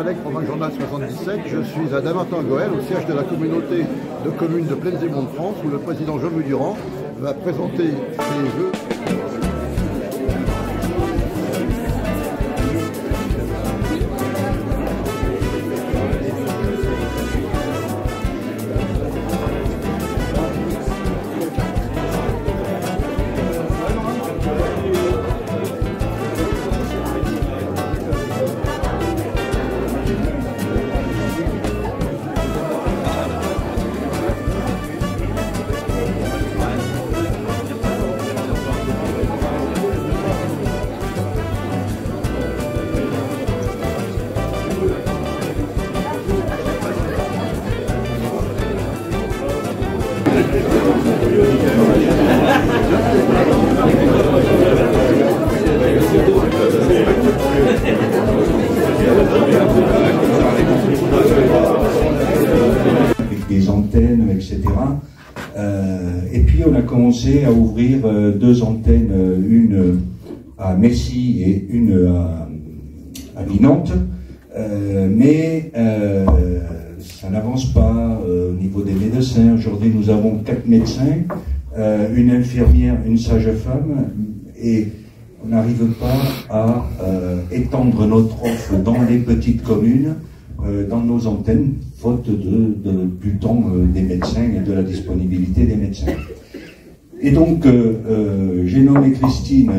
Falek, province Journal 77. Je suis à Damartin-Goël, au siège de la communauté de communes de Plaines-et-Monts de France, où le président Jean-Louis Durand va présenter ses vœux. Avec des antennes, etc. Et puis on a commencé à ouvrir deux antennes, une à Messy et une à Nantes. Mais ça n'avance pas au niveau des médecins. Aujourd'hui, nous avons 4 médecins, une infirmière, une sage-femme, et on n'arrive pas à étendre notre offre dans les petites communes, dans nos antennes, faute du temps des médecins et de la disponibilité des médecins. Et donc, j'ai nommé Christine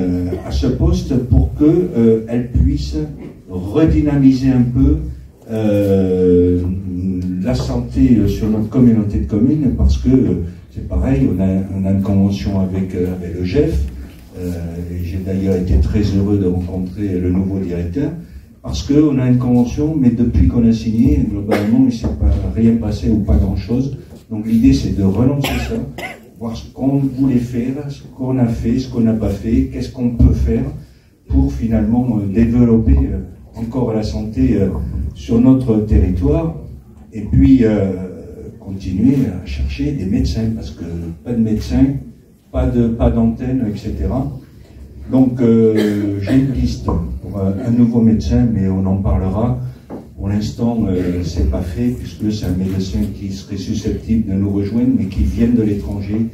à ce poste pour qu'elle puisse redynamiser un peu la santé sur notre communauté de communes, parce que c'est pareil, on a une convention avec le GEF. J'ai d'ailleurs été très heureux de rencontrer le nouveau directeur, parce qu'on a une convention, mais depuis qu'on a signé, globalement, il ne s'est pas rien passé ou pas grand-chose. Donc l'idée, c'est de relancer ça, voir ce qu'on voulait faire, ce qu'on a fait, ce qu'on n'a pas fait, qu'est-ce qu'on peut faire pour finalement développer encore la santé sur notre territoire, et puis continuer à chercher des médecins, parce que pas de médecins, pas d'antenne, etc. Donc j'ai une liste pour un nouveau médecin, mais on en parlera. Pour l'instant, c'est pas fait, puisque c'est un médecin qui serait susceptible de nous rejoindre, mais qui vient de l'étranger.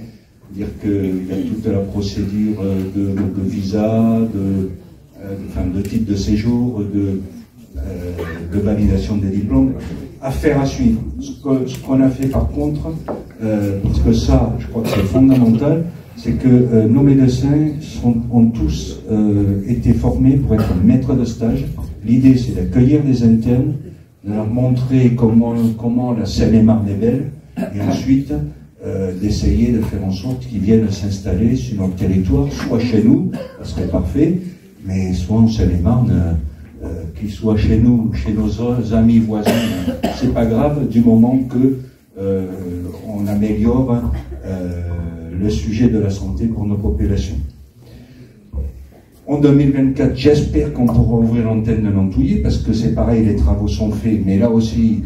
Dire qu'il y a toute la procédure de visa, de titre de séjour, de validation des diplômes, affaire à suivre. Ce qu'on a fait par contre, parce que ça, je crois que c'est fondamental, c'est que nos médecins ont tous été formés pour être maîtres de stage. L'idée, c'est d'accueillir des internes, de leur montrer comment la Seine-et-Marne est belle, et ensuite d'essayer de faire en sorte qu'ils viennent s'installer sur notre territoire, soit chez nous, ça serait parfait, mais soit en Seine-et-Marne, qu'ils soient chez nous, chez nos amis voisins, c'est pas grave, du moment que on améliore le sujet de la santé pour nos populations. En 2024, j'espère qu'on pourra ouvrir l'antenne de Nantouillet, parce que c'est pareil, les travaux sont faits, mais là aussi,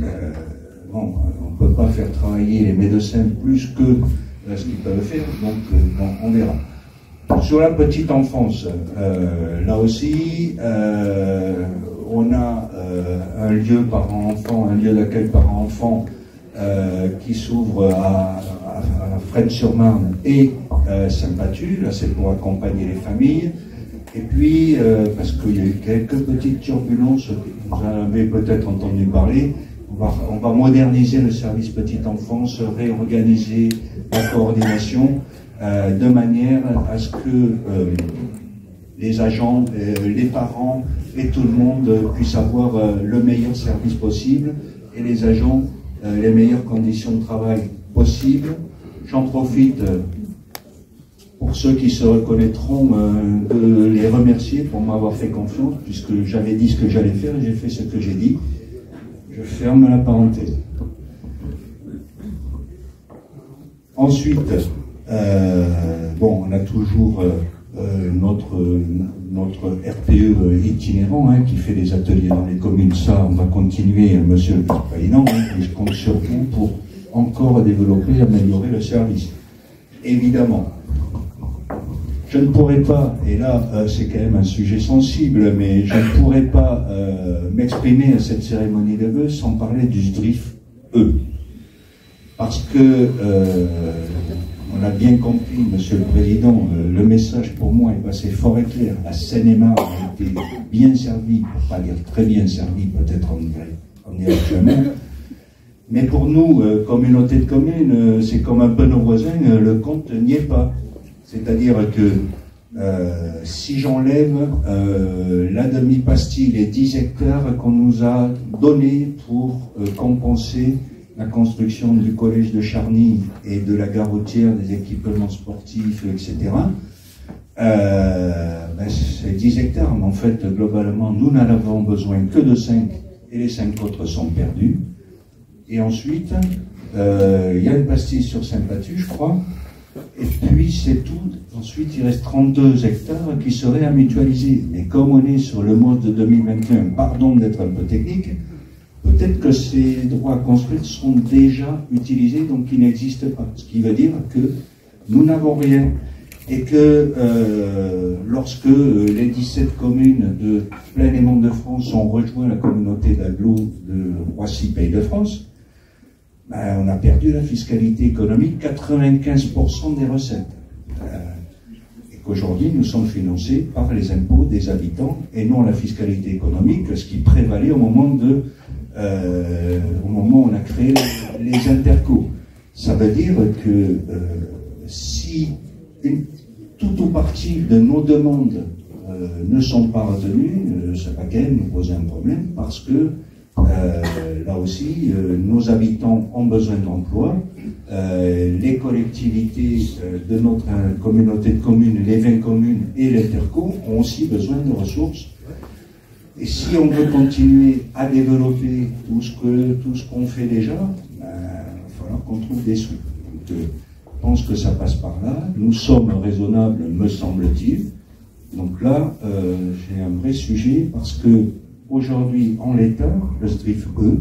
bon, on ne peut pas faire travailler les médecins plus que ce qu'ils peuvent faire, donc bon, on verra. Sur la petite enfance, là aussi, on a un lieu parent-enfant, un lieu d'accueil parent-enfant qui s'ouvre à Fresnes-sur-Marne et Saint-Patu. Là, c'est pour accompagner les familles. Et puis, parce qu'il y a eu quelques petites turbulences, vous en avez peut-être entendu parler, on va moderniser le service petite enfance, réorganiser la coordination, de manière à ce que les agents, les parents et tout le monde puissent avoir le meilleur service possible, et les agents les meilleures conditions de travail possibles. J'en profite pour ceux qui se reconnaîtront de les remercier pour m'avoir fait confiance, puisque j'avais dit ce que j'allais faire et j'ai fait ce que j'ai dit. Je ferme la parenthèse. Ensuite, bon, on a toujours notre RPE itinérant qui fait des ateliers dans les communes. Ça, on va continuer, monsieur le président, et je compte sur vous pour encore développer et améliorer le service. Évidemment, je ne pourrais pas, et là c'est quand même un sujet sensible, mais je ne pourrais pas m'exprimer à cette cérémonie de vœux sans parler du SDRIF E. Parce que, on a bien compris, Monsieur le Président, le message pour moi est passé fort et clair. La Seine-et-Marne a été bien servie, pour pas dire très bien servie, peut-être on n'y arrive jamais. Mais pour nous, communauté de communes, c'est comme un peu nos voisins, le compte n'y est pas. C'est-à-dire que si j'enlève la demi-pastille, les 10 hectares qu'on nous a donnés pour compenser la construction du collège de Charny et de la gare routière, des équipements sportifs, etc., c'est 10 hectares, mais en fait, globalement, nous n'en avons besoin que de 5, et les 5 autres sont perdus. Et ensuite, il y a une pastille sur Saint-Patu, je crois, et puis c'est tout. Ensuite, il reste 32 hectares qui seraient à mutualiser. Mais comme on est sur le mode de 2021, pardon d'être un peu technique, peut-être que ces droits à construire sont déjà utilisés, donc ils n'existent pas. Ce qui veut dire que nous n'avons rien. Et que lorsque les 17 communes de Plaine-et-Mont de France ont rejoint la communauté d'agglo de Roissy-Pays de France, on a perdu la fiscalité économique, 95% des recettes. Et qu'aujourd'hui, nous sommes financés par les impôts des habitants et non la fiscalité économique, ce qui prévalait au moment où on a créé les intercos. Ça veut dire que si tout ou partie de nos demandes ne sont pas retenues, ça va quand même nous poser un problème parce que là aussi, nos habitants ont besoin d'emploi, les collectivités de notre communauté de communes, les 20 communes et l'Interco ont aussi besoin de ressources. Et si on veut continuer à développer tout ce qu'on fait déjà, il va falloir qu'on trouve des sous. Donc, je pense que ça passe par là. Nous sommes raisonnables, me semble-t-il. Donc là, j'ai un vrai sujet parce que aujourd'hui, en l'état, le SDRIF E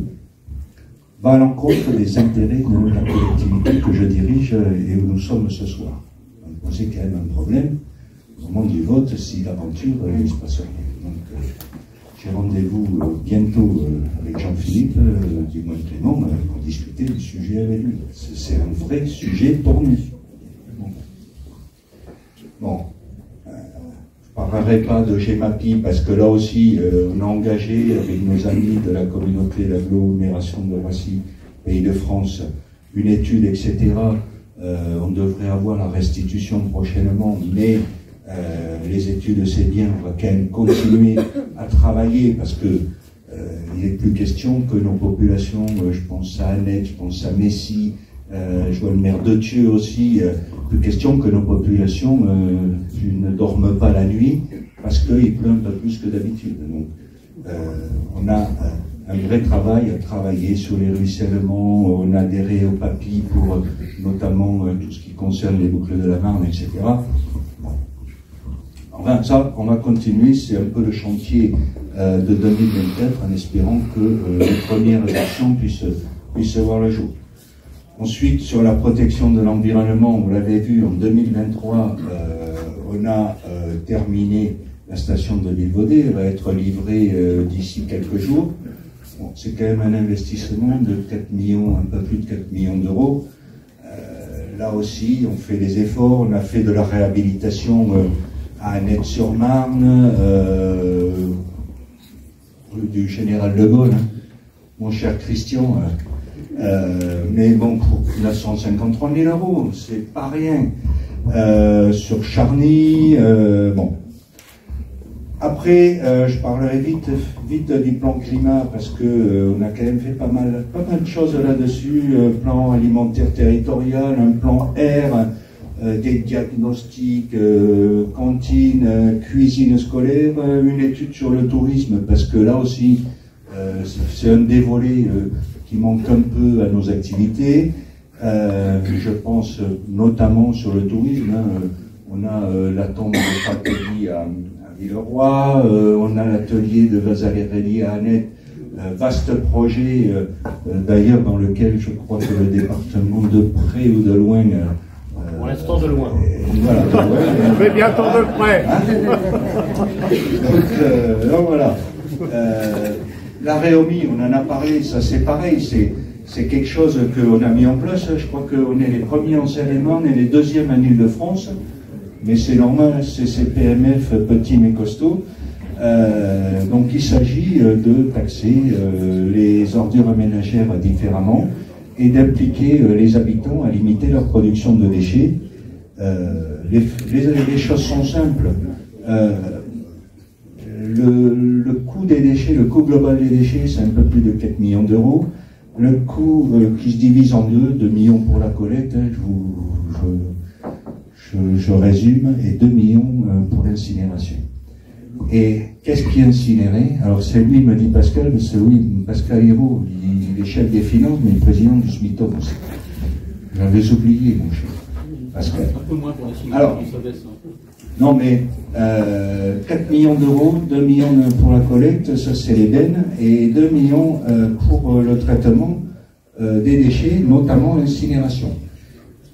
va à l'encontre des intérêts de la collectivité que je dirige et où nous sommes ce soir. Donc, c'est quand même un problème au moment du vote si l'aventure il se passe rien. Donc, j'ai rendez-vous bientôt avec Jean-Philippe du Moine Clément pour discuter du sujet avec lui. C'est un vrai sujet pour nous. Bon. Je ne parlerai pas de GEMAPI parce que là aussi, on a engagé avec nos amis de la communauté d'agglomération de Roissy, Pays de France, une étude, etc. On devrait avoir la restitution prochainement, mais les études, c'est bien, on va quand même continuer à travailler parce que il n'est plus question que nos populations, je pense à Annette, je pense à Messy, je vois le maire de Thieu aussi, plus question que nos populations ne dorment pas la nuit parce qu'il pleut un peu plus que d'habitude. Donc, on a un vrai travail à travailler sur les ruissellements, on a adhéré au PAPI pour notamment tout ce qui concerne les boucles de la Marne, etc. Bon. Enfin, ça, on va continuer, c'est un peu le chantier de 2024 en espérant que les premières actions puissent voir le jour. Ensuite, sur la protection de l'environnement, vous l'avez vu, en 2023, on a terminé la station de Vilvodet, elle va être livrée d'ici quelques jours. Bon, c'est quand même un investissement de 4 millions, un peu plus de 4 millions d'euros. Là aussi, on fait des efforts, on a fait de la réhabilitation à Annette-sur-Marne, rue du Général de Gaulle, hein. Mon cher Christian, mais bon, pour 953 000 euros, c'est pas rien. Sur Charny, bon. Après, je parlerai vite du plan climat parce que on a quand même fait pas mal de choses là-dessus. Plan alimentaire territorial, un plan air, des diagnostics, cantine, cuisine scolaire, une étude sur le tourisme parce que là aussi, c'est un des volets qui manque un peu à nos activités. Je pense notamment sur le tourisme. Hein, on a la tombe de Fratelli à Villeroy, on a l'atelier de Vasarely à Annette, vaste projet d'ailleurs dans lequel je crois que le département de près ou de loin Pour l'instant, de loin. Voilà. Mais bientôt de près. Donc voilà. La Réomi, on en a parlé, ça c'est pareil, c'est quelque chose qu'on a mis en place. Je crois qu'on est les premiers en Seine-et-Marne et les deuxièmes en Île-de-France. Mais c'est normal, c'est ces PMF petits mais costauds. Donc il s'agit de taxer les ordures ménagères différemment et d'impliquer les habitants à limiter leur production de déchets. Les choses sont simples. Le coût des déchets, le coût global des déchets, c'est un peu plus de 4 millions d'euros. Le coût qui se divise en deux, 2 millions pour la collecte, je résume, et 2 millions pour l'incinération. Et qu'est-ce qui est incinéré? Alors c'est lui, me dit Pascal, c'est oui, Pascal Hérault, il est chef des finances, mais président du SMITOM aussi. J'avais oublié, mon chef. Pascal. Un peu moins pour l'incinération. Alors, non mais 4 millions d'euros, 2 millions pour la collecte, ça c'est les bennes, et 2 millions pour le traitement des déchets, notamment l'incinération.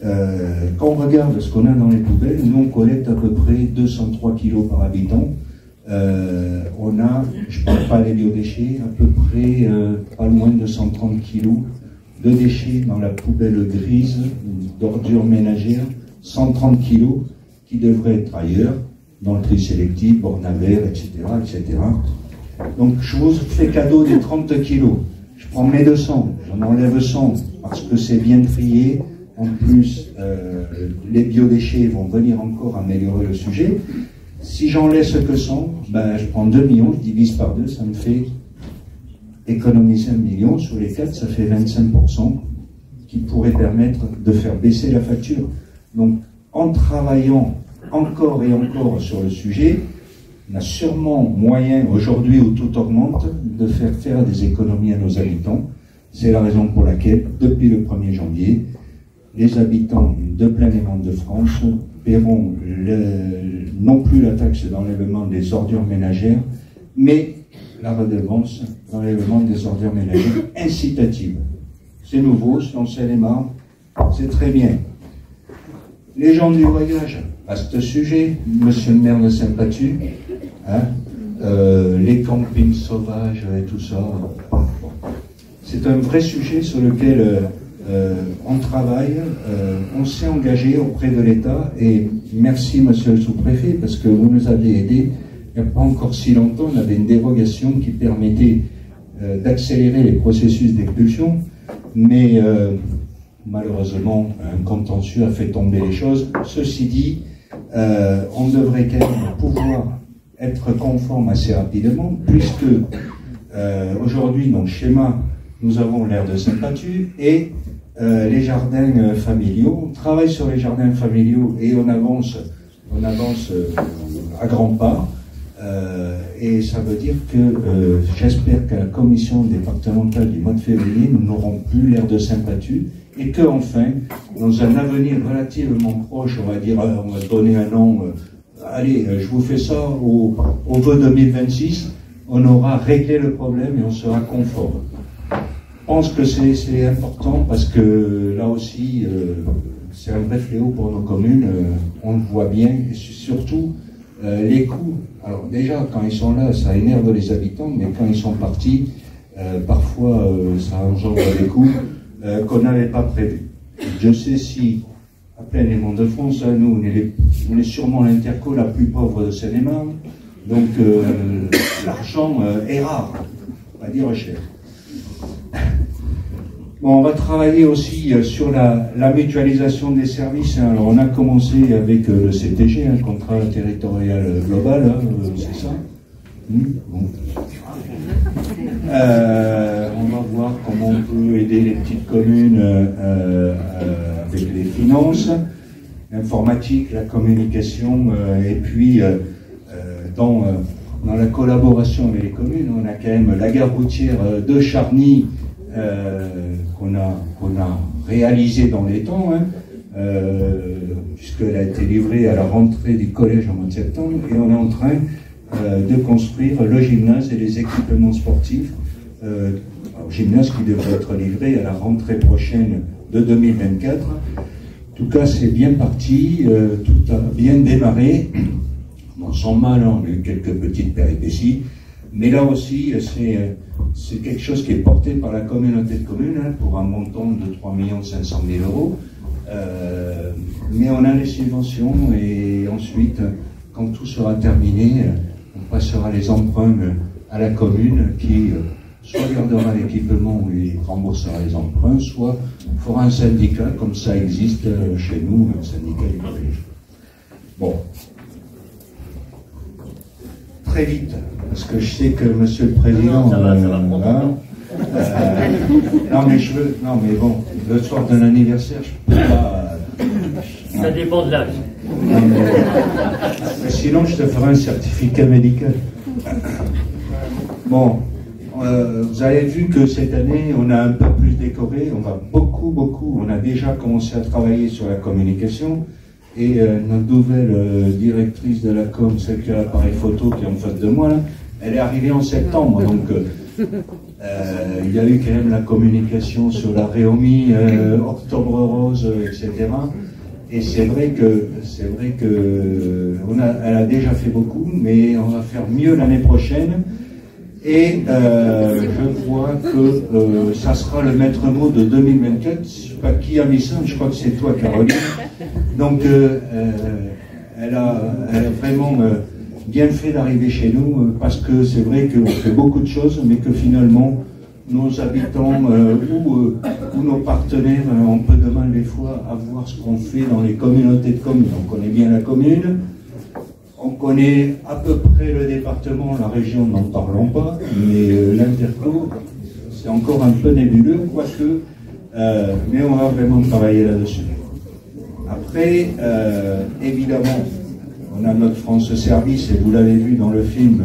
Quand on regarde ce qu'on a dans les poubelles, nous on collecte à peu près 203 kilos par habitant. On a, je ne parle pas des biodéchets, à peu près pas loin de 130 kilos de déchets dans la poubelle grise d'ordures ménagères, 130 kilos qui devraient être ailleurs, dans le tri sélectif, borne à verre, etc., etc. Donc je vous fais cadeau des 30 kilos. Je prends mes 200, j'en enlève 100 parce que c'est bien trié. En plus, les biodéchets vont venir encore améliorer le sujet. Si j'en laisse que 100, ben, je prends 2 millions, je divise par 2, ça me fait économiser 1 million. Sur les 4, ça fait 25% qui pourrait permettre de faire baisser la facture. Donc, en travaillant encore et encore sur le sujet, on a sûrement moyen, aujourd'hui où tout augmente, de faire des économies à nos habitants. C'est la raison pour laquelle, depuis le 1er janvier, les habitants de Plaine-et-Marne de France paieront non plus la taxe d'enlèvement des ordures ménagères, mais la redevance d'enlèvement des ordures ménagères incitative. C'est nouveau, c'est en Seine-et-Marne, c'est très bien. Les gens du voyage, vaste sujet, monsieur le maire de Saint-Patu, hein, les campings sauvages et tout ça. C'est un vrai sujet sur lequel on travaille, on s'est engagé auprès de l'État et merci monsieur le sous-préfet parce que vous nous avez aidés. Il n'y a pas encore si longtemps, on avait une dérogation qui permettait d'accélérer les processus d'expulsion, mais malheureusement un contentieux a fait tomber les choses. Ceci dit, on devrait quand même pouvoir être conforme assez rapidement puisque aujourd'hui dans le schéma nous avons l'aire de Saint-Patu et les jardins familiaux. On travaille sur les jardins familiaux et on avance à grands pas. Et ça veut dire que j'espère qu'à la commission départementale du mois de février, nous n'aurons plus l'aire de Saint-Patu et qu'enfin, dans un avenir relativement proche, on va dire, on va donner un an, allez, je vous fais ça au vœu 2026, on aura réglé le problème et on sera conforme. Je pense que c'est important parce que là aussi, c'est un vrai fléau pour nos communes, on le voit bien, et surtout les coûts. Alors déjà, quand ils sont là, ça énerve les habitants, mais quand ils sont partis, parfois ça engendre des coûts qu'on n'avait pas prévus. Je sais si, à Plaine-et-Marne de France, nous, on est sûrement l'interco la plus pauvre de Seine-et-Marne, donc l'argent est rare, on va dire cher. Bon, on va travailler aussi sur la mutualisation des services. Alors, on a commencé avec le CTG, un contrat territorial global, c'est ça. Bon. On va voir comment on peut aider les petites communes avec les finances, l'informatique, la communication, et puis dans la collaboration avec les communes, on a quand même la gare routière de Charny, qu'on a réalisé dans les temps, hein, puisqu'elle a été livrée à la rentrée du collège en mois de septembre, et on est en train de construire le gymnase et les équipements sportifs, gymnase qui devrait être livré à la rentrée prochaine de 2024. tout cas, c'est bien parti, tout a bien démarré. Bon, sans mal, on a eu quelques petites péripéties, mais là aussi, c'est quelque chose qui est porté par la communauté de communes hein, pour un montant de 3 500 000 euros. Mais on a les subventions et ensuite, quand tout sera terminé, on passera les emprunts à la commune qui soit gardera l'équipement et remboursera les emprunts, soit fera un syndicat, comme ça existe chez nous, un syndicat du collège. Bon. Très vite, parce que je sais que Monsieur le Président... Non, ça va prendre non, mais bon, le soir d'un anniversaire, je peux pas... Ça dépend de l'âge. Mais sinon, je te ferai un certificat médical. Bon, vous avez vu que cette année, on a un peu plus décoré, on va beaucoup, on a déjà commencé à travailler sur la communication, et notre nouvelle directrice de la com, celle qui a l'appareil photo qui est en face de moi, là, elle est arrivée en septembre, donc il y a eu quand même la communication sur la Réomi, Octobre Rose, etc. Et c'est vrai que elle a déjà fait beaucoup, mais on va faire mieux l'année prochaine. Et je vois que ça sera le maître mot de 2024. Je ne sais pas qui a mis ça, je crois que c'est toi, Caroline. Donc, elle a vraiment bien fait d'arriver chez nous, parce que c'est vrai qu'on fait beaucoup de choses, mais que finalement, nos habitants ou nos partenaires ont peu de mal des fois à voir ce qu'on fait dans les communautés de communes. On connaît bien la commune, on connaît à peu près le département, la région, n'en parlons pas, mais l'interco, c'est encore un peu nébuleux, quoique, mais on va vraiment travailler là-dessus. Après, évidemment, on a notre France Service, et vous l'avez vu dans le film,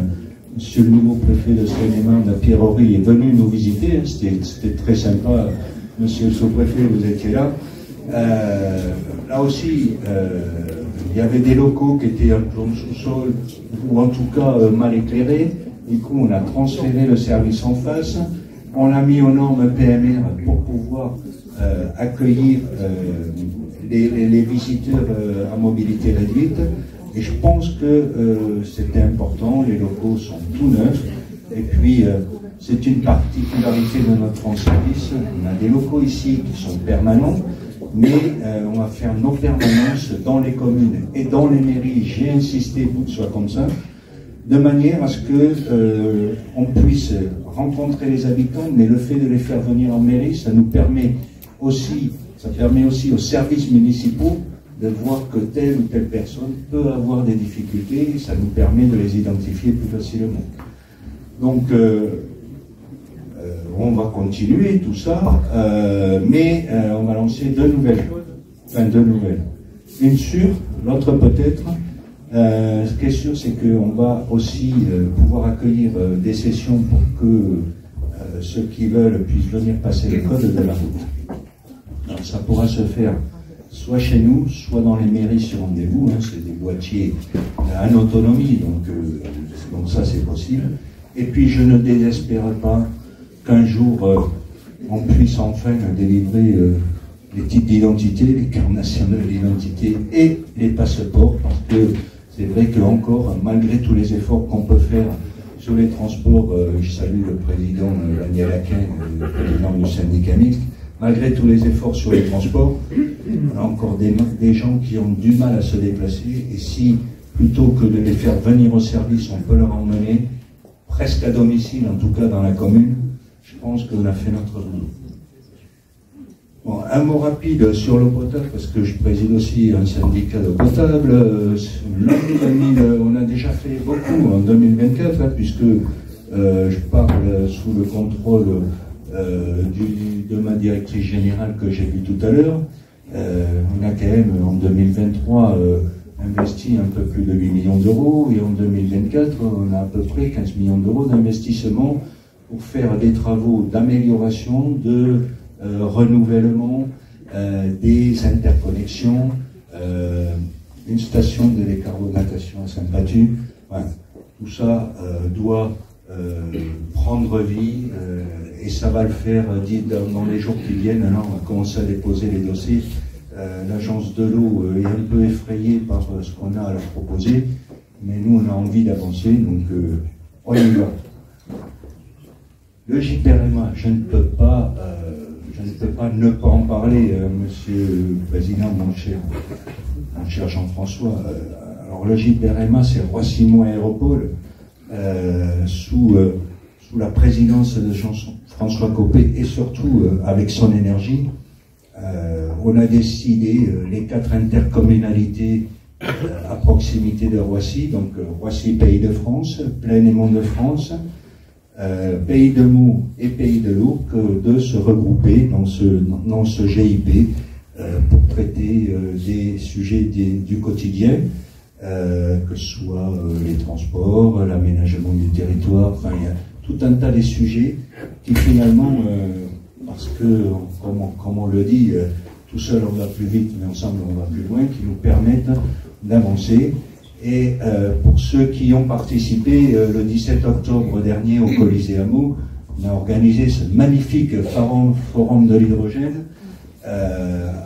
Monsieur le nouveau préfet de Seine-et-Marne, la Pierrerie, est venu nous visiter, hein, c'était très sympa. Monsieur le sous-préfet, vous étiez là. Là aussi, il y avait des locaux qui étaient un peu en sous-sol, ou en tout cas mal éclairés. Du coup, on a transféré le service en face. On l'a mis aux normes PMR pour pouvoir accueillir les visiteurs à mobilité réduite. Et je pense que c'était important, les locaux sont tout neufs, et puis c'est une particularité de notre France Service. On a des locaux ici qui sont permanents, mais on va faire nos permanences dans les communes et dans les mairies. J'ai insisté pour que ce soit comme ça, de manière à ce que on puisse rencontrer les habitants, mais le fait de les faire venir en mairie, ça permet aussi aux services municipaux de voir que telle ou telle personne peut avoir des difficultés, et ça nous permet de les identifier plus facilement. Donc, on va continuer tout ça, mais on va lancer deux nouvelles. Une sûre, l'autre peut-être. Ce qui est sûr, c'est qu'on va aussi pouvoir accueillir des sessions pour que ceux qui veulent puissent venir passer le code de la route. Alors, ça pourra se faire soit chez nous, soit dans les mairies sur rendez-vous, hein, c'est des boîtiers en autonomie, donc ça c'est possible. Et puis je ne désespère pas qu'un jour on puisse enfin délivrer les titres d'identité, les cartes nationales d'identité et les passeports, parce que c'est vrai que encore, malgré tous les efforts qu'on peut faire sur les transports, je salue le président Daniel Aquin, le président du syndicat mixte, malgré tous les efforts sur les transports, on a encore des gens qui ont du mal à se déplacer, et si, plutôt que de les faire venir au service, on peut leur emmener presque à domicile, en tout cas dans la commune, je pense qu'on a fait notre boulot. Bon, un mot rapide sur l'eau potable, parce que je préside aussi un syndicat d'eau potable. On a déjà fait beaucoup en 2024, hein, puisque je parle sous le contrôle de ma directrice générale que j'ai vue tout à l'heure. On a quand même en 2023 investi un peu plus de 8 millions d'euros, et en 2024 on a à peu près 15 millions d'euros d'investissement pour faire des travaux d'amélioration, de renouvellement, des interconnexions, une station de décarbonatation à Saint-Patu. Voilà. Tout ça doit prendre vie, et ça va le faire dans les jours qui viennent. Alors on va commencer à déposer les dossiers l'agence de l'eau est un peu effrayée par ce qu'on a à leur proposer, mais nous on a envie d'avancer, donc on y va. Le JPRMA, je ne peux pas ne pas en parler, Monsieur le Président, mon cher Jean-François. Alors le JPRMA, c'est Roissy-Mont Aéropole, sous la présidence de Jean-François Copé et surtout avec son énergie. On a décidé les 4 intercommunalités à proximité de Roissy, donc Roissy Pays de France, Plaine et Mont-de-France, Pays de Meaux et Pays de l'Eau, de se regrouper dans ce GIP pour traiter des sujets du quotidien, que ce soit les transports, l'aménagement du territoire, enfin il y a tout un tas de sujets qui finalement, parce que, comme on le dit, tout seul on va plus vite, mais ensemble on va plus loin, qui nous permettent d'avancer. Et pour ceux qui ont participé, le 17 octobre dernier au Colisée-Hameau, on a organisé ce magnifique forum de l'hydrogène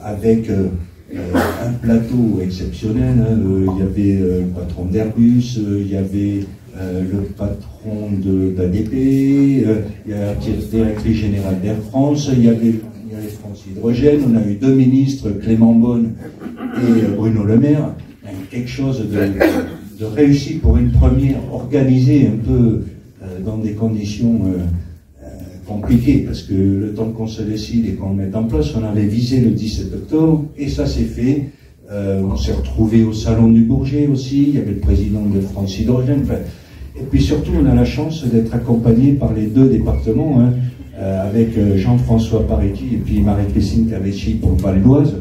avec un plateau exceptionnel. Il y avait le patron d'Airbus, il y avait le patron d'ADP, il y a la directrice générale d'Air France, il y avait France Hydrogène, on a eu 2 ministres, Clément Beaune et Bruno Le Maire. Quelque chose de réussi pour une première, organisée un peu dans des conditions compliquées, parce que le temps qu'on se décide et qu'on le mette en place, on avait visé le 17 octobre, et ça s'est fait. On s'est retrouvé au Salon du Bourget aussi, il y avait le président de France Hydrogène, enfin, et puis surtout on a la chance d'être accompagné par les 2 départements, avec Jean-François Paretti et puis Marie-Christine Cavechi pour le Val d'Oise.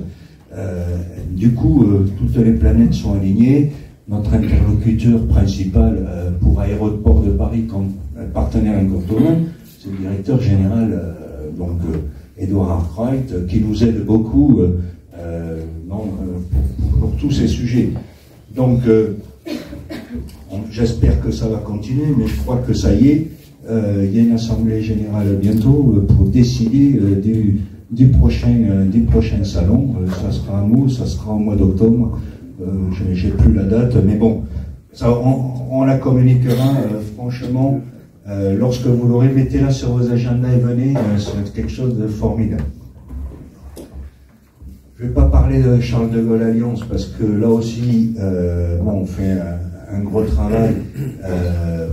Du coup, toutes les planètes sont alignées. Notre interlocuteur principal pour Aéroport de Paris, comme partenaire incontournable, c'est le directeur général, Edouard Arkwright, qui nous aide beaucoup pour tous ces sujets. Donc, j'espère que ça va continuer, mais je crois que ça y est. Il y a une assemblée générale bientôt pour décider du prochain salon. Ça sera à Meaux, ça sera au mois d'octobre. J'ai plus la date, mais bon, ça, on la communiquera franchement. Lorsque vous l'aurez, mettez-la sur vos agendas et venez, c'est quelque chose de formidable. Je ne vais pas parler de Charles de Gaulle Alliance parce que là aussi, on fait un gros travail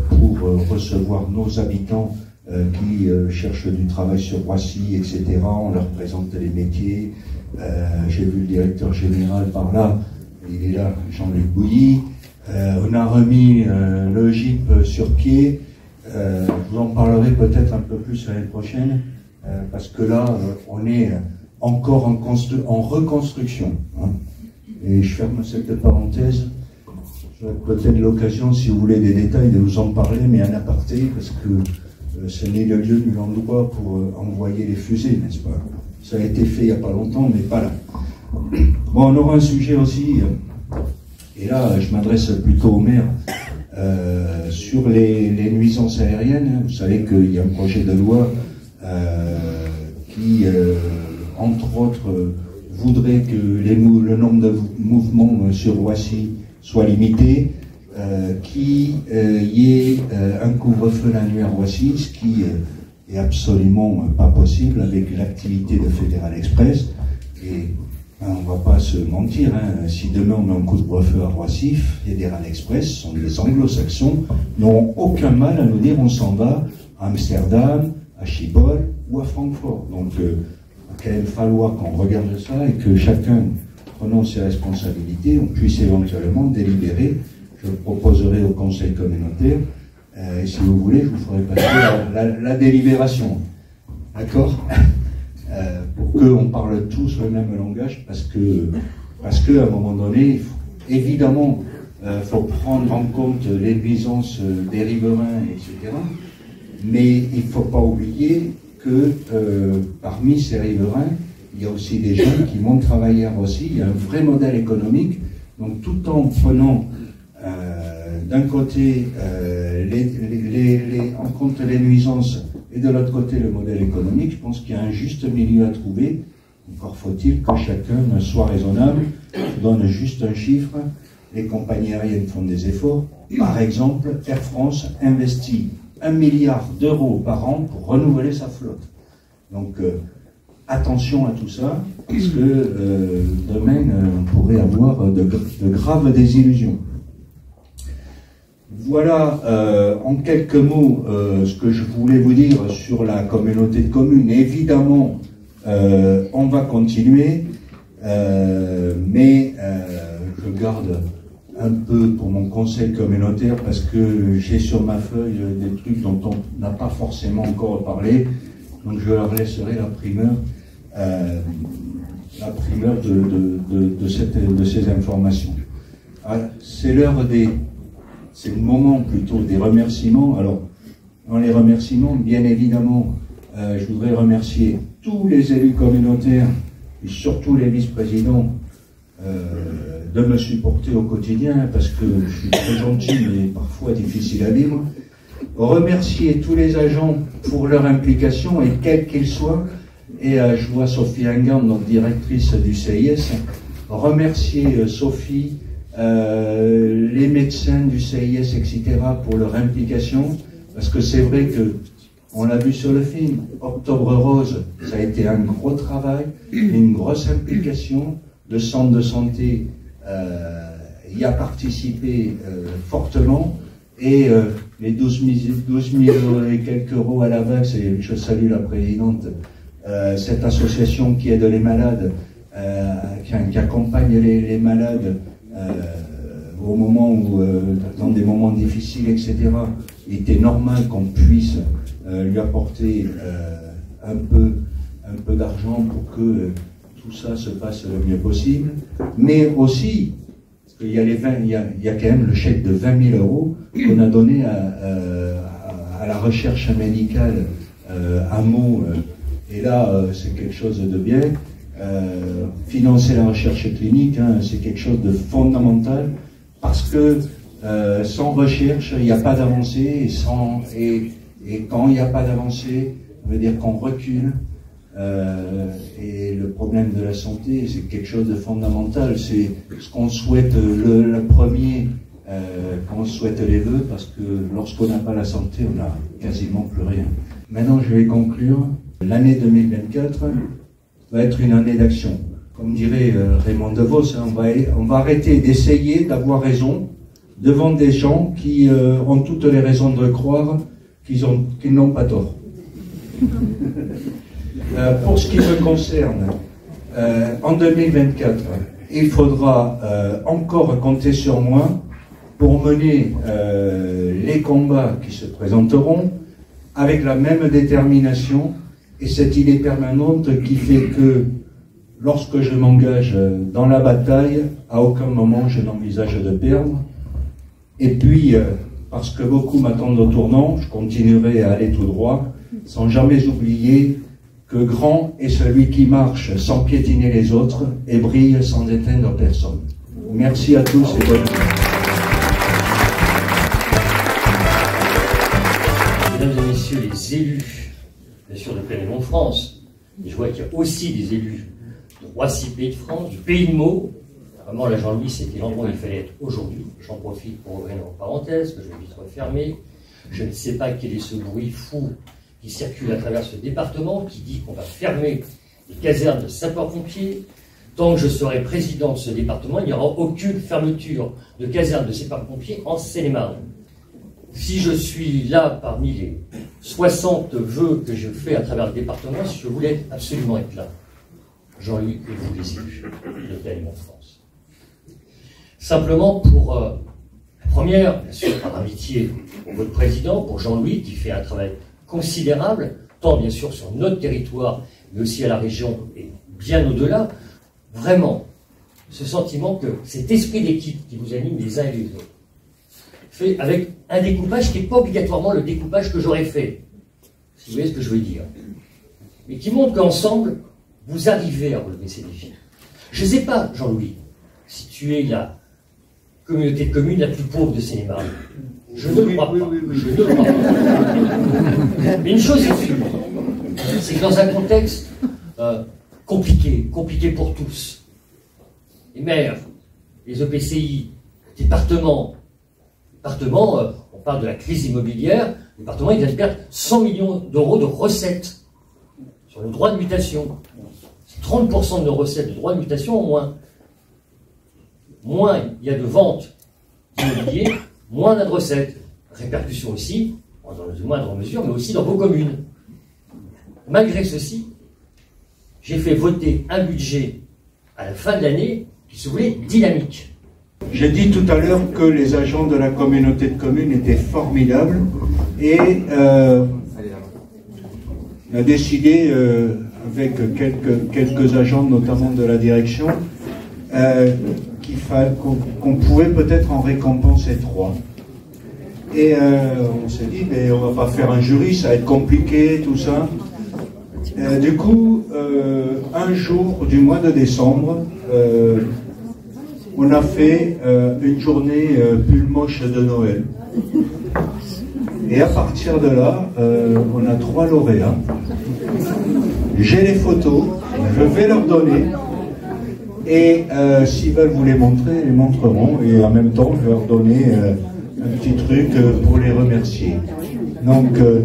pour recevoir nos habitants qui cherchent du travail sur Roissy, etc. On leur présente les métiers. J'ai vu le directeur général par là, il est là, Jean-Luc Bouilly. On a remis le GIP sur pied. Je vous en parlerai peut-être un peu plus l'année prochaine, parce que là, on est encore en reconstruction. Hein. Et je ferme cette parenthèse. J'aurai peut-être l'occasion, si vous voulez des détails, de vous en parler, mais en aparté, parce que ce n'est le lieu ni l'endroit pour envoyer les fusées, n'est-ce pas? Ça a été fait il n'y a pas longtemps, mais pas là. Bon, on aura un sujet aussi, et là, je m'adresse plutôt au maire, sur les nuisances aériennes. Vous savez qu'il y a un projet de loi qui, entre autres, voudrait que le nombre de mouvements sur Roissy soit limité, qu'il y ait un couvre-feu la nuit à Roissy, ce qui est absolument pas possible avec l'activité de Fédéral Express. Et on ne va pas se mentir, hein, si demain on met un couvre-feu à Roissy, Fédéral Express, sont des anglo-saxons, n'auront aucun mal à nous dire on s'en va à Amsterdam, à Schiphol ou à Francfort. Donc il va quand même falloir qu'on regarde ça et que chacun, prenant ses responsabilités, on puisse éventuellement délibérer. Je le proposerai au Conseil communautaire, et si vous voulez, je vous ferai passer la délibération. D'accord? Pour qu'on parle tous le même langage, parce que à un moment donné, évidemment, faut prendre en compte les nuisances des riverains, etc. Mais il ne faut pas oublier que parmi ces riverains, il y a aussi des gens qui vont travailler à Roissy. Il y a un vrai modèle économique. Donc tout en prenant d'un côté en compte les nuisances et de l'autre côté le modèle économique, je pense qu'il y a un juste milieu à trouver Encore faut-il que chacun soit raisonnable, donne juste un chiffre. Les compagnies aériennes font des efforts. Par exemple, Air France investit 1 milliard d'euros par an pour renouveler sa flotte. Donc, attention à tout ça, parce que demain, on pourrait avoir de graves désillusions. Voilà, en quelques mots, ce que je voulais vous dire sur la communauté de communes. Évidemment, on va continuer, mais je garde un peu pour mon conseil communautaire parce que j'ai sur ma feuille des trucs dont on n'a pas forcément encore parlé, donc je leur laisserai la primeur de ces informations. C'est l'heure c'est le moment plutôt des remerciements. Alors, dans les remerciements, bien évidemment, je voudrais remercier tous les élus communautaires et surtout les vice-présidents de me supporter au quotidien parce que je suis très gentil mais parfois difficile à vivre. Remercier tous les agents pour leur implication et quels qu'ils soient. Et je vois Sophie Engan, donc directrice du CIS. Remercier Sophie, les médecins du CIS, etc. pour leur implication. Parce que c'est vrai que, on l'a vu sur le film, Octobre Rose, ça a été un gros travail, une grosse implication. Le centre de santé y a participé fortement. Et les 12 000 et quelques euros à la vague, je salue la présidente, cette association qui aide les malades, qui accompagne les malades au moment où, dans des moments difficiles, etc., il était normal qu'on puisse lui apporter un peu d'argent pour que tout ça se passe le mieux possible. Mais aussi, parce qu'il y a il y a quand même le chèque de 20 000 euros qu'on a donné à la recherche médicale à Meaux. Et là, c'est quelque chose de bien. Financer la recherche clinique, hein, c'est quelque chose de fondamental parce que sans recherche, il n'y a pas d'avancée et quand il n'y a pas d'avancée, ça veut dire qu'on recule. Et le problème de la santé, c'est quelque chose de fondamental. C'est ce qu'on souhaite le premier quand on souhaite les vœux, parce que lorsqu'on n'a pas la santé, on n'a quasiment plus rien. Maintenant, je vais conclure. L'année 2024 va être une année d'action. Comme dirait Raymond DeVos, hein, on va arrêter d'essayer d'avoir raison devant des gens qui ont toutes les raisons de croire qu'ils n'ont pas tort. Pour ce qui me concerne, en 2024, il faudra encore compter sur moi pour mener les combats qui se présenteront avec la même détermination et cette idée permanente qui fait que lorsque je m'engage dans la bataille, à aucun moment je n'envisage de perdre. Et puis, parce que beaucoup m'attendent au tournant, je continuerai à aller tout droit, sans jamais oublier que grand est celui qui marche sans piétiner les autres et brille sans éteindre personne. Merci à tous et bonne nuit. Mesdames et messieurs les élus, bien sûr de Plaine-et-Mont-de-France, et je vois qu'il y a aussi des élus de Roissy, Pays de France, du Pays de Meaux. Vraiment, là, Jean-Louis, c'était l'endroit où il fallait être aujourd'hui. J'en profite pour ouvrir une parenthèse, que je vais vite refermer. Je ne sais pas quel est ce bruit fou qui circule à travers ce département, qui dit qu'on va fermer les casernes de sapeurs-pompiers. Tant que je serai président de ce département, il n'y aura aucune fermeture de casernes de sapeurs-pompiers en Seine-et-Marne. Si je suis là parmi les 60 vœux que je fais à travers le département, je voulais absolument être là. Jean-Louis et vous les élus de Plaine-et-Mont-de-France. Simplement pour la première, bien sûr par amitié pour votre président, pour Jean-Louis, qui fait un travail considérable, tant bien sûr sur notre territoire, mais aussi à la région et bien au-delà. Vraiment, ce sentiment que cet esprit d'équipe qui vous anime les uns et les autres, fait avec un découpage qui n'est pas obligatoirement le découpage que j'aurais fait, si vous voyez ce que je veux dire, mais qui montre qu'ensemble, vous arrivez à relever ces défis. Je ne sais pas, Jean-Louis, si tu es la communauté de communes la plus pauvre de Seine-et-Marne. Je ne crois pas. Je ne crois pas. Mais une chose est sûre, c'est que dans un contexte compliqué pour tous. Les maires, les EPCI, les départements, on parle de la crise immobilière, les départements, ils viennent de perdre 100 millions d'euros de recettes sur le droit de mutation. C'est 30% de nos recettes de droit de mutation en moins. Moins il y a de ventes d'immobilier, moins on a de recettes. Répercussions aussi, dans une moindre mesure, mais aussi dans vos communes. Malgré ceci, j'ai fait voter un budget à la fin de l'année qui se voulait dynamique. J'ai dit tout à l'heure que les agents de la communauté de communes étaient formidables et on a décidé avec quelques agents, notamment de la direction, qu'on pouvait peut-être en récompenser 3. Et on s'est dit, mais on va pas faire un jury, ça va être compliqué, tout ça. Du coup, un jour du mois de décembre, on a fait une journée pull moche de Noël. Et à partir de là, on a 3 lauréats. J'ai les photos, je vais leur donner. Et s'ils veulent vous les montrer, ils les montreront. Et en même temps, je vais leur donner un petit truc pour les remercier. Donc, je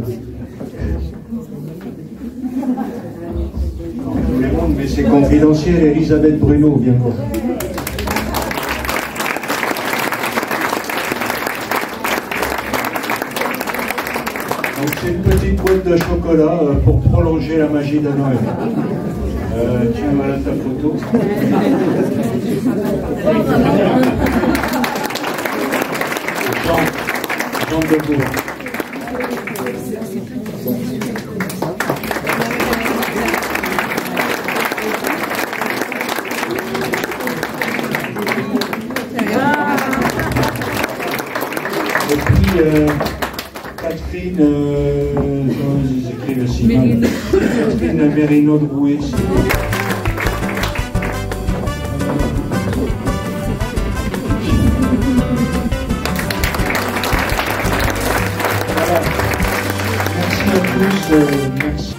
vous les montre, mais c'est confidentiel. Elisabeth Bruno, viens voir. Donc c'est une petite boîte de chocolat pour prolonger la magie de Noël. Tiens, voilà ta photo. Jean Debout. Et puis Catherine, j'écris aussi mal. Catherine Mérino de Rouet. Voilà. Merci à tous. Merci.